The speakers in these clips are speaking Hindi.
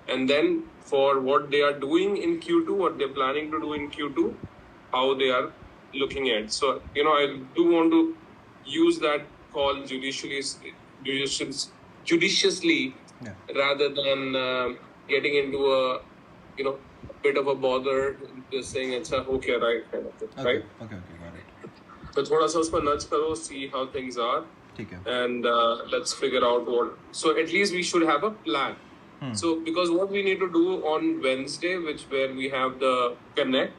and then for what they are doing in Q2, what they're planning to do in Q2, how they are looking at. So, I do want to use that call judiciously rather than getting into a bit of a bother, just saying it's a okay, right, kind of thing, right? Okay, got it. So थोड़ा सा उसको nudge करो, see how things are, and let's figure out what. So at least we should have a plan. So because what we need to do on Wednesday, where we have the connect,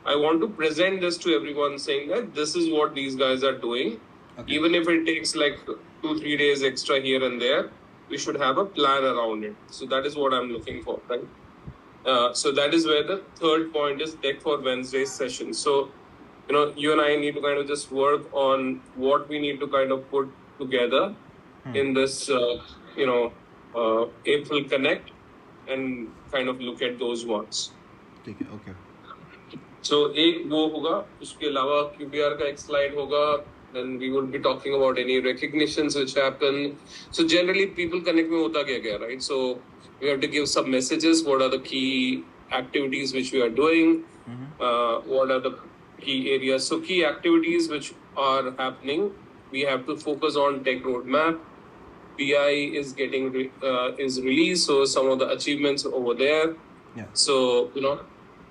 I want to present this to everyone, saying that this is what these guys are doing. Okay. Even if it takes like 2-3 days extra here and there, we should have a plan around it. So that is what I'm looking for, right? So that is where the third point is deck for Wednesday's session. So, you and I need to kind of just work on what we need to kind of put together in this, April Connect, and kind of look at those ones. Okay. So एक वो होगा, उसके अलावा QBR का एक slide होगा. Then we will be talking about any recognitions which happen. So generally people connect में होता क्या, right? So we have to give some messages. What are the key activities which we are doing? What are the key areas? So key activities which are happening, we have to focus on tech roadmap. PI is getting is released, so some of the achievements over there. Yeah. So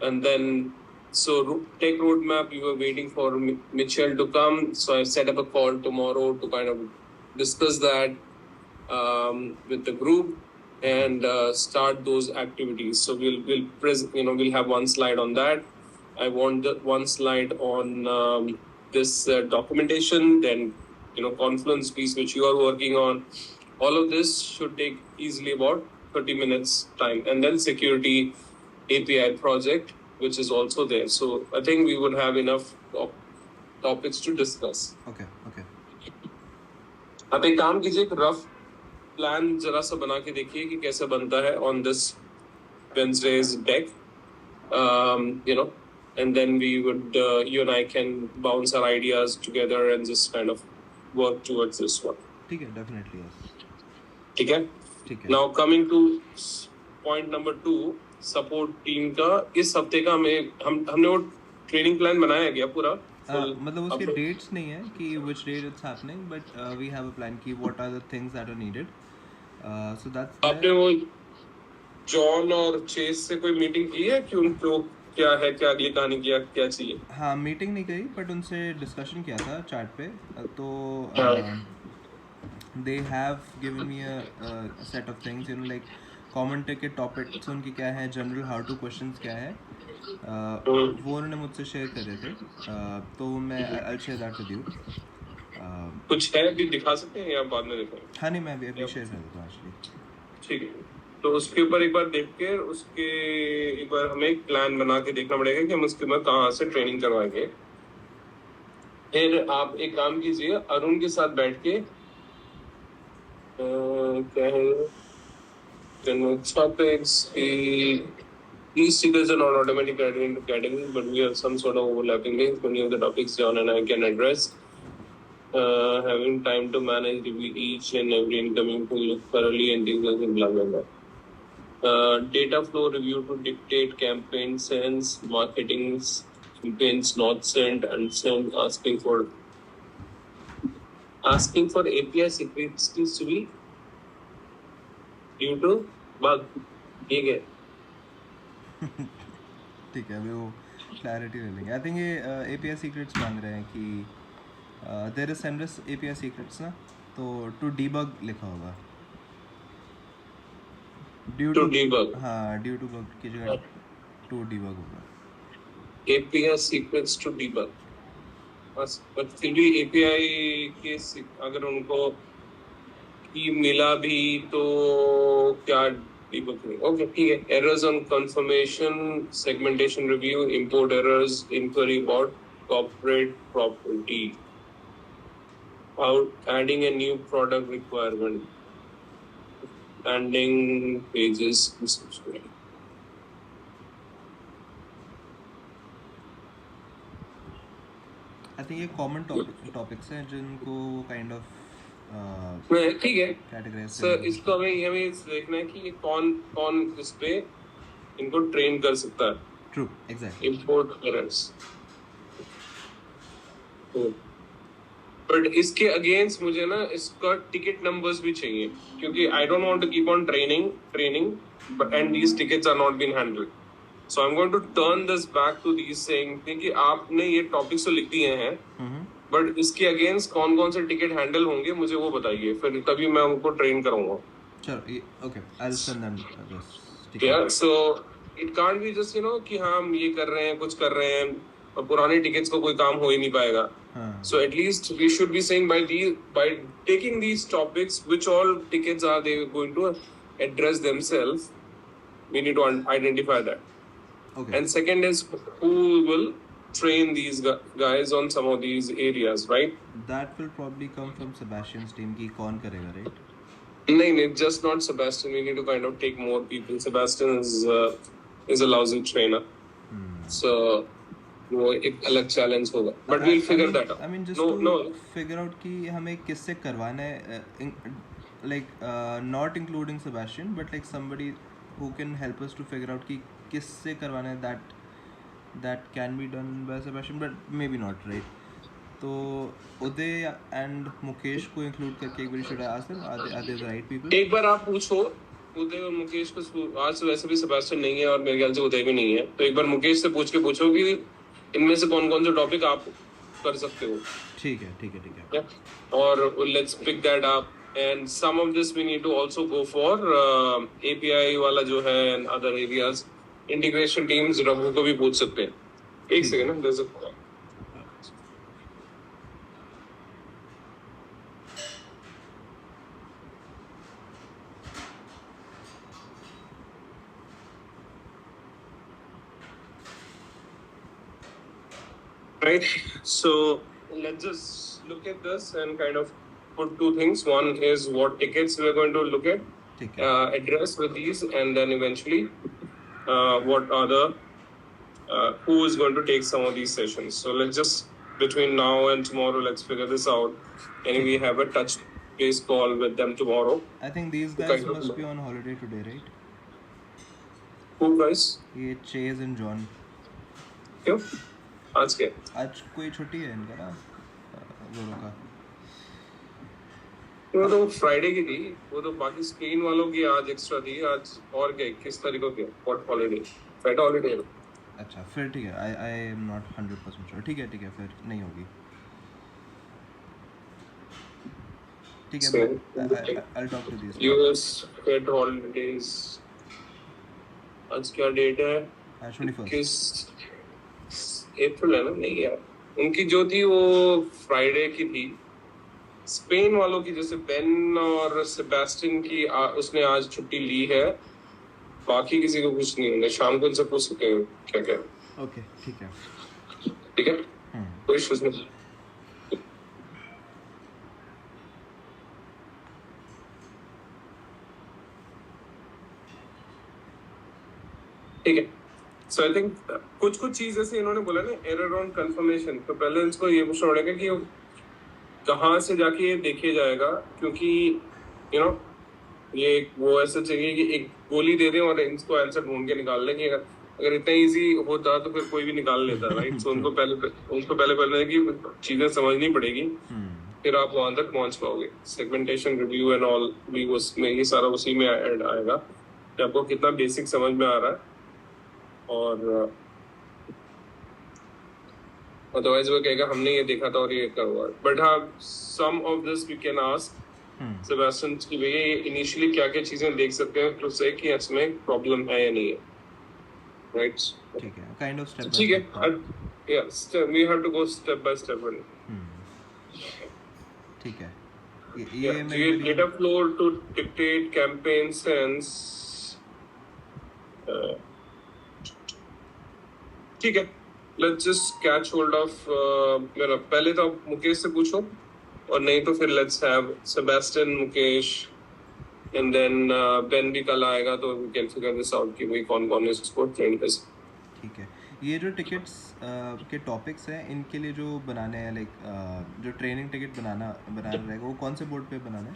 and then tech roadmap, we were waiting for Mitchell to come. So I set up a call tomorrow to kind of discuss that with the group and start those activities. So we'll have one slide on that. I want one slide on this documentation, then Confluence piece which you are working on. All of this should take easily about 30 minutes time, and then security API project, which is also there. So I think we would have enough topics to discuss. Okay. आप एक काम कीजिए, रफ प्लान जरा सा बना के देखिए कि कैसे बनता है on this Wednesday's deck, and then we would you and I can bounce our ideas together and just kind of work towards this one. ठीक है, definitely yes. ठीक है. Now coming to point number 2, support team का इस हफ्ते का हमने वो ट्रेनिंग प्लान बनाया गया पूरा. मतलब उसके डेट्स नहीं है कि which date it's happening, but we have a plan कि what are the things that are needed. So that's. आपने वो जॉन और चेस से कोई मीटिंग की है कि उनको क्या है, क्या अगली कहानी क्या चाहिए? हाँ, मीटिंग नहीं करी, बट उनसे डिस्कशन किया था चैट पे. तो they have given me a set of things, like common tech के टॉपिक्स उनके क्या है, जनरल हाउ टू क्वेश्चंस क्या है, वो उन्होंने मुझसे शेयर करे थे. तो मैं I share that with you. कुछ है भी दिखा सकते हैं या बाद में दिखाएं? हाँ नहीं, मैं अभी शेयर कर देता हूँ एक्चुअली. ठीक है, तो उसके ऊपर एक बार देख के एक बार हमें एक प्लान बना के देखना पड़ेगा कि हम उसके बाद कहाँ से ट्रेनिंग करवाएंगे. फिर आप एक काम कीजिए, अरुण के साथ बैठ के क्या है topics, these seekers are not automatically added into categories, but we have some sort of overlapping links. Many of the topics John and I can address. Having time to manage review each and every incoming pull thoroughly and things like blah blah blah. Data flow review to dictate campaign sends, marketing campaigns not sent, unsent, asking for API secrets to be due to bug. ठीक है. ठीक है, वो क्लैरिटी ले लेंगे. आई थिंक ये API सीक्रेट्स मांग रहे हैं कि there is seamless API secrets ना, तो टू डीबग लिखा होगा. Due to debug. हाँ, ड्यू टू बग की जगह टू डीबग होगा. API secrets to debug. बस, but फिर भी API के अगर उनको की मिला भी तो क्या debug करेंगे? ओके, ठीक है. Errors on confirmation, segmentation review, import errors, inquiry about corporate property, adding a new product requirement, landing pages. I think ये कॉमन टॉपिक्स हैं जिनको काइंड ऑफ ठीक है कैटेगराइज सर, इसको हमें हमें देखना है कि ये कौन कौन इस पे इनको ट्रेन कर सकता है. True exactly. Import parents. But इसके अगेंस्ट मुझे ना इसका टिकट नंबर्स भी चाहिए, क्योंकि I don't want to keep on training but and these tickets are not been handled. So I am going to turn this back to these saying कि आपने ये टॉपिक्स तो लिख दिए हैं, बट इसके अगेंस्ट कौन कौन से टिकट हैंडल होंगे मुझे वो बताइए, फिर तभी मैं उनको ट्रेन करूंगा. चलो okay, I will send them this. Yeah so it can't be just कि हाँ हम ये कर रहे हैं, कुछ कर रहे हैं और पुराने टिकट्स को कोई काम हो ही नहीं पाएगा. So at least we should be saying by taking these topics, which all tickets are they going to address themselves. We need to identify that. Okay. And second is who will train these guys on some of these areas, right? That will probably come from Sebastian's team. कि कौन करेगा, right? नहीं, just not Sebastian. We need to kind of take more people. Sebastian is a lousy trainer. So वो एक अलग चैलेंज होगा, but we will figure that out. I mean just to figure out कि हमें किससे करवाना है, like not including Sebastian but like somebody who can help us to figure out कि किससे करवाना है. That can be done by Sebastian but may be not, right? तो उदय एंड मुकेश को इंक्लूड करके एक बार should I ask them are they the right people. एक बार आप पूछो उदय और मुकेश को. आज वैसे भी सेबेस्टियन नहीं है और मेरे ख्याल से उदय भी नहीं है, तो एक बार मुकेश से पूछ के पूछो कि इनमें से कौन कौन से टॉपिक आप कर सकते हो. ठीक है. और let's pick that up and some of this we need to also go for API वाला जो है and other areas. Integration teams Raghu को भी पूछ सकते हैं. एक सेकंड ना, there is a right. So let's just look at this and kind of put two things. One is what tickets we're going to look at, address with these, and then eventually what are the who is going to take some of these sessions. So let's just between now and tomorrow let's figure this out, and we have a touch base call with them tomorrow. I think these guys must be on holiday today, right? Who guys? ये Chase and John. क्यों? आज कोई छुट्टी है इनका ना, दोनों का. वो तो फ्राइडे की थी, वो तो बाकी स्पेन वालों की आज एक्स्ट्रा थी. आज और क्या 21 तारीख को क्या व्हाट हॉलिडे, फ्राइडे हॉलिडे है. अच्छा फिर ठीक है. I am not 100% sure. ठीक है फिर नहीं होगी. ठीक है, I will talk to this US fed holidays. आज क्या डेट है? 21 अप्रैल है ना? नहीं यार, उनकी जो थी वो फ्राइडे की थी. स्पेन वालों की जैसे बेन और सेबेस्टियन की उसने आज छुट्टी ली है. बाकी किसी को कुछ नहीं होंगे. शाम को उनसे पूछ सकते हैं क्या क्या. ओके ठीक है. कोई इश्यूज नहीं. ठीक है. So I think कुछ चीज ऐसे इन्होंने बोला ना, एरर ऑन कंफर्मेशन. तो पहले इसको ये पूछना पड़ेगा कि कहाँ से जाके ये देखे जाएगा, क्योंकि ये वो ऐसा चाहिए कि एक गोली दे दें और इसको आंसर ढूंढ के निकाल लें. कि अगर इतना इजी होता तो फिर कोई भी निकाल लेता, राइट? सो उनको पहले कि चीजें समझनी पड़ेगी, फिर आप वहां तक पहुंच पाओगे. सेगमेंटेशन रिव्यू एंड ऑल भी उसमें, ये सारा उसी में ऐड आएगा कि आपको कितना बेसिक समझ में आ रहा है. और अदरवाइज वो कहेगा हमने ये देखा था और ये करवा. बट हाँ, some of this we can ask Sebastian कि भैया ये इनिशियली क्या क्या चीजें देख सकते हैं तो से कि इसमें प्रॉब्लम है या नहीं है, राइट? ठीक है, काइंड ऑफ स्टेप. ठीक है, yes we have to go step by step. ठीक है. ये data flow to dictate campaign sense. ठीक है, let's just catch hold off. पहले तो आप मुकेश से पूछो, और नहीं तो फिर let's have Sebastian, Mukesh, and then Ben भी कल आएगा तो we can figure this out कि भाई कौन कौन इसको ट्रेन कर सकते. ठीक है. ये जो टिकट्स के टॉपिक्स हैं इनके लिए जो बनाने हैं लाइक जो ट्रेनिंग टिकट बनाना रहेगा वो कौन से बोर्ड पे बनाना है?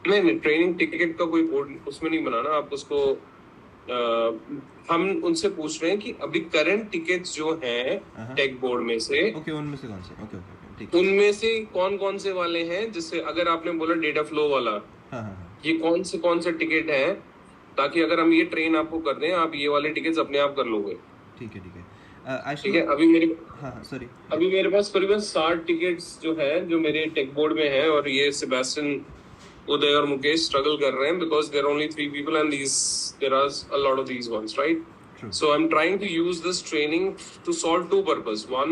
नहीं, ट्रेनिंग टिकट का कोई बोर्ड उसमें नहीं बनाना। आप उसको हम उनसे पूछ रहे हैं कि अभी करंट टिकट्स जो हैं टेक बोर्ड में से, ओके उनमें से कौन से? ओके ठीक है। उनमें से कौन से वाले हैं, जैसे अगर आपने बोला डेटा फ्लो वाला, ये कौन से टिकट हैं, ताकि अगर हम ये ट्रेन आपको कर दें आप ये वाले टिकट्स अपने आप कर लोगे। ठीक है ठीक है। अभी मेरे पास करीबन 60 टिकट्स जो है जो मेरे टेक बोर्ड में है, और ये सेबेस्टियन, उदय और मुकेश स्ट्रगल कर रहे हैं because there are only 3 people and there are a lot of these ones, right? True. So I'm trying to use this training to solve 2 purposes. One,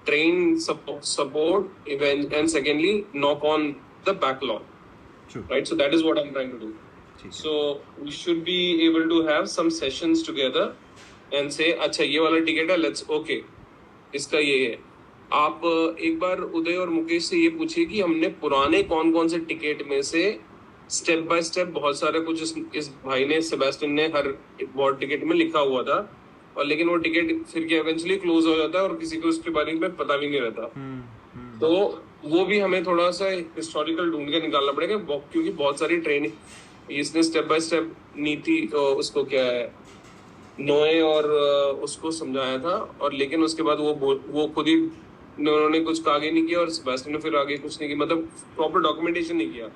train support event, and secondly, knock on the backlog. True. Right? So that is what I'm trying to do. So we should be able to have some sessions together and say, अच्छा ये वाला टिकट है, let's okay, इसका ये है। आप एक बार उदय और मुकेश से ये पूछिए कि हमने पुराने कौन से टिकट में से स्टेप बाय स्टेप बहुत सारे कुछ इस भाई ने, सेबेस्टियन ने हर बोर्ड टिकट में लिखा हुआ था, और लेकिन वो टिकट फिर क्या इवेंचुअली क्लोज हो जाता है और किसी को उसके बारे में पता भी नहीं रहता। तो वो भी हमें थोड़ा सा हिस्टोरिकल ढूंढ के निकालना पड़ेगा, क्योंकि बहुत सारी ट्रेनिंग इसने स्टेप बाय स्टेप नीति उसको क्या है नोए और उसको समझाया था, और लेकिन उसके बाद वो खुद ही उन्होंने कुछ आगे नहीं किया, और सेबेस्टियन ने फिर आगे कुछ नहीं किया, मतलब प्रॉपर डॉक्यूमेंटेशन नहीं किया,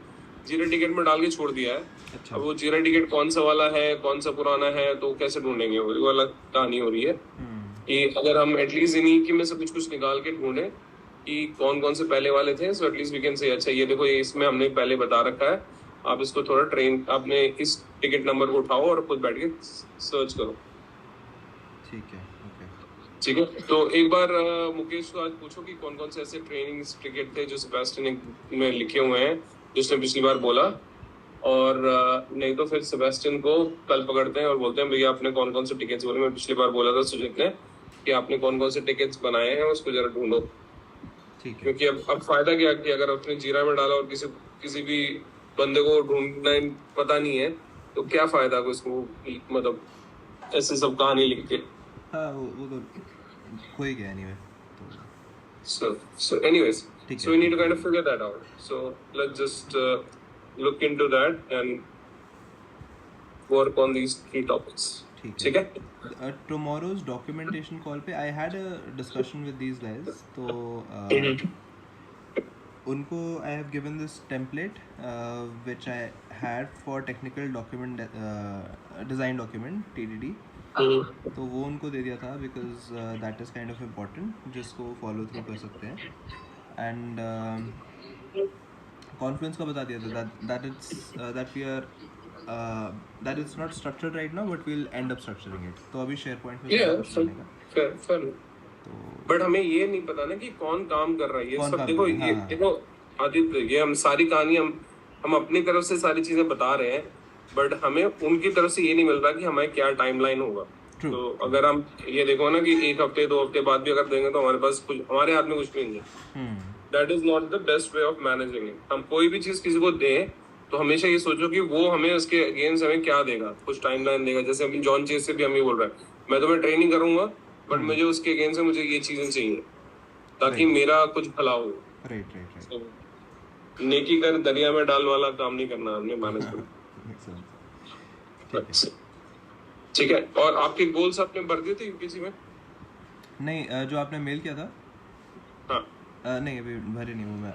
जीरा टिकट में डाल के छोड़ दिया है। अच्छा। अब वो जीरा टिकट कौन सा वाला है, कौन सा पुराना है, तो कैसे ढूंढेंगे? वो वाला कहानी हो रही है कि अगर हम एटलीस्ट इन्हीं की में से कुछ निकाल के ढूंढे कि कौन से पहले वाले थे, so at least we can say अच्छा ये देखो, ये इसमें हमने पहले बता रखा है, आप इसको थोड़ा ट्रेन, आपने इस टिकट नंबर को उठाओ और खुद बैठ के सर्च करो। ठीक है। तो एक बार मुकेश को आज पूछो कि कौन से ऐसे ट्रेनिंग टिकट थे जो सेबेस्टियन ने लिखे हुए हैं, जिसने पिछली बार बोला, और नहीं तो फिर सेबेस्टियन को कल पकड़ते हैं और बोलते हैं भैया आपने कौन से टिकट्स बोले, मैं पिछली बार बोला था सुजीत ने कि आपने कौन से टिकट्स बनाए हैं उसको जरा ढूंढो। ठीक है। क्योंकि अब फायदा क्या कि अगर आपने जीरा में डाला और किसी भी बंदे को ढूंढना पता नहीं है, तो क्या फायदा उसको, मतलब ऐसे सब कहानी लिख के। हाँ वो तो कोई गया नहीं है तो so anyways, so we need to kind of figure that out. So let's just look into that and work on these 3 topics. ठीक है। Tomorrow's documentation call पे I had a discussion with these guys, तो उनको I have given this template which I had for technical document design document TDD, तो वो उनको दे दिया था because that is kind of important, जिसको फॉलो थ्रू कर सकते हैं। एंड कॉन्फ्रेंस का बता दिया था that it's not structured right now but we will end up structuring it. तो अभी शेयर पॉइंट में तो बट हमें ये नहीं पता ना कि कौन काम कर रहा है, ये सब देखो। ये देखो आदित्य, ये हम सारी कहानी हम अपनी तरफ से सारी चीजें बता रहे हैं, बट हमें उनकी तरफ से ये नहीं मिल रहा कि हमारे क्या टाइमलाइन होगा। तो अगर हम ये देखो ना कि 1 हफ्ते 2 हफ्ते बाद भी अगर देंगे तो हमारे पास कुछ, हमारे हाथ में कुछ नहीं है। That is not the best way of managing it. हम कोई भी चीज किसी को दें तो हमेशा ये सोचो कि वो हमें उसके अगेंस्ट हमें क्या देगा, कुछ टाइमलाइन देगा। जैसे अभी जॉन चेस से भी हम ये बोल रहे हैं, मैं तुम्हें ट्रेनिंग करूंगा बट मुझे उसके अगेंस्ट से मुझे ये चीजें चाहिए ताकि मेरा कुछ भला हो। राइट। नेकी कर दरिया में डाल वाला काम नहीं करना हमने मैनेजमेंट। ठीक है। और आपके गोल्स आपने भर दिए थे यूपीएससी में? नहीं, जो आपने मेल किया था। हाँ। नहीं अभी भरे नहीं हूँ मैं।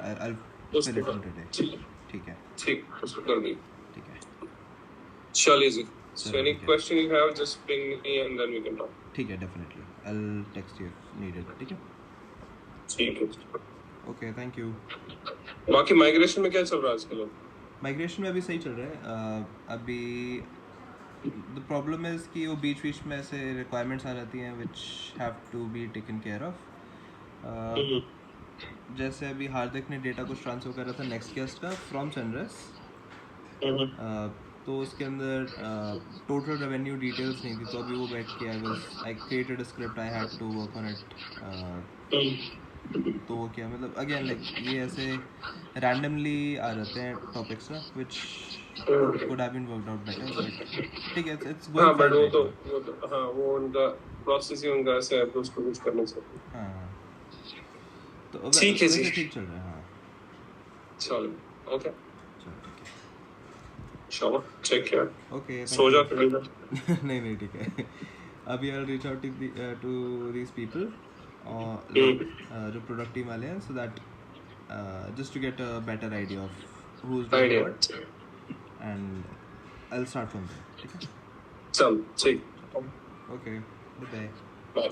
ठीक है। ठीक, उसको कर दी। ठीक है। चलिए जी। So any question you have, just ping me and then we can talk. ठीक है, definitely. I'll text you if needed. ठीक है? ठीक है। Okay, thank you. बाकी माइग्रेशन में क्या चल रहा है आजकल? माइग्रेशन में अभी सही चल रहा है। अभी the problem is कि वो बीच में ऐसे requirements आ जाती हैं which have to be taken care of. जैसे अभी हार्दिक ने डेटा कुछ ट्रांसफर करा था नेक्स्ट का फ्रॉम सनराइज, तो उसके अंदर टोटल रेवेन्यू डिटेल्स नहीं थी, तो अभी वो बैठ के I created a script, I had to work on it. तो वो क्या मतलब अगेन लाइक ये ऐसे रैंडमली आ जाते हैं टॉपिक्स ना which could have been worked out better, but ठीक है, इट्स गोइंग फाइन। वो उनका प्रोसेस ही उनका ऐसा है, तो उसको कुछ करना चाहिए। हाँ तो ठीक है जी। वैसे ठीक चल रहा है। हाँ चलो, ओके, चलो ठीक है। चलो टेक केयर, ओके सो जा फिर। नहीं नहीं ठीक है। अभी I reach out to these people और जो प्रोडक्ट टीम वाले हैं, so that just to get a better idea of who's doing idea, what, and I'll start from there. ठीक है? चल ठीक, Okay. Bye bye. बाय।